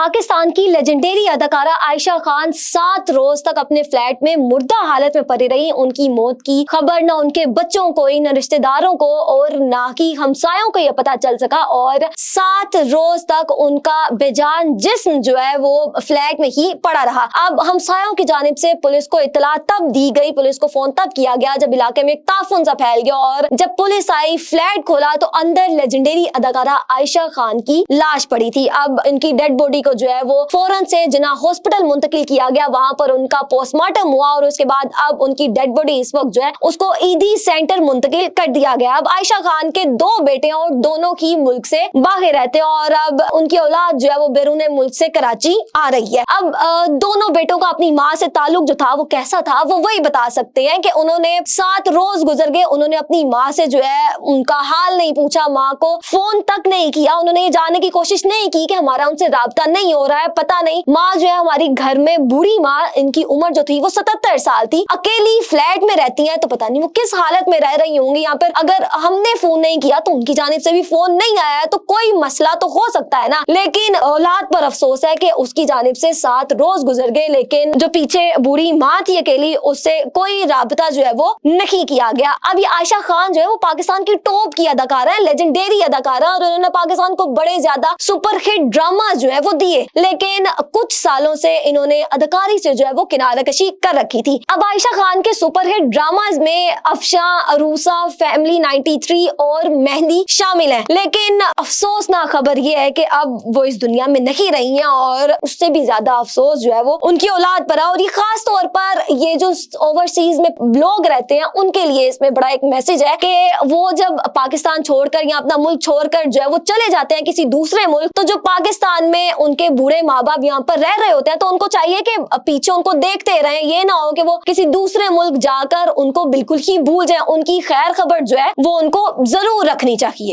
पाकिस्तान की लेजेंडरी अदाकारा आयशा खान 7 रोज तक अपने फ्लैट में मुर्दा हालत में पड़ी रही। उनकी मौत की खबर न उनके बच्चों को, न रिश्तेदारों को और ना ही हमसायों को यह पता चल सका और 7 रोज तक उनका बेजान जिस्म जो है वो फ्लैट में ही पड़ा रहा। अब हमसायों की जानिब से पुलिस को इत्तला तब दी गई, पुलिस को फोन तब किया गया जब इलाके में एक ताफुन सा फैल गया और जब पुलिस आई, फ्लैट खोला तो अंदर लेजेंडरी अदाकारा आयशा खान की लाश पड़ी थी। अब इनकी डेड बॉडी को जो है वो फौरन से जिन्ना हॉस्पिटल मुंतकिल किया गया, वहां पर उनका पोस्टमार्टम हुआ और उसके बाद अब उनकी डेड बॉडी इस वक्त जो है उसको ईदी सेंटर मुंतकिल कर दिया गया। अब आयशा खान के 2 बेटे हैं और दोनों ही मुल्क से बाहर रहते हैं और अब उनकी औलाद जो है वो बैरून मुल्क से कराची आ रही है। अब दोनों बेटों का अपनी माँ से ताल्लुक जो था वो कैसा था वो वही बता सकते हैं कि उन्होंने 7 रोज गुजर गए, उन्होंने अपनी माँ से जो है उनका हाल नहीं पूछा, माँ को फोन तक नहीं किया, उन्होंने ये जानने की कोशिश नहीं की कि हमारा उनसे राब्ता नहीं हो रहा है, पता नहीं। माँ जो है हमारी घर में बूढ़ी माँ, इनकी उम्र जो थी वो 77 साल थी, अकेली फ्लैट में रहती हैं, तो पता नहीं वो किस हालत में रह रही होंगी यहाँ पर। अगर हमने फोन नहीं किया तो उनकी जानिब से भी फोन नहीं आया है, तो कोई मसला तो हो सकता है ना। लेकिन औलाद पर अफसोस है कि उसकी जानिब से 7 रोज गुजर गए, लेकिन जो पीछे बूढ़ी माँ थी अकेली, उससे कोई राब्ता जो है वो नहीं किया गया। अब ये आयशा खान जो है वो पाकिस्तान की टॉप की अदाकारा है, लेजेंडरी अदाकारा, और उन्होंने पाकिस्तान को बड़े ज्यादा सुपर हिट ड्रामा जो है वो दिए, लेकिन कुछ सालों से इन्होंने अदाकारी से जो है वो किनाराकशी कर रखी थी। अब आयशा खान के सुपर हिट ड्रामाज में अफशा, अरूसा, फैमिली 93 और मेहंदी शामिल हैं, लेकिन अफसोसनाक खबर ये है कि अब वो इस दुनिया में नहीं रही हैं और उससे भी ज्यादा अफसोस जो है वो उनकी औलाद पर है। और ये खास तौर पर ये जो ओवरसीज में लोग रहते हैं उनके लिए इसमें बड़ा एक मैसेज है कि वो जब पाकिस्तान छोड़कर या अपना मुल्क छोड़कर जो है वो चले जाते हैं किसी दूसरे मुल्क, तो जो पाकिस्तान में उनके बूढ़े माँ बाप यहाँ पर रह रहे होते हैं तो उनको चाहिए कि पीछे उनको देखते रहें, ये ना हो कि वो किसी दूसरे मुल्क जाकर उनको बिल्कुल ही भूल जाए। उनकी खैर खबर जो है वो उनको जरूर रखनी चाहिए।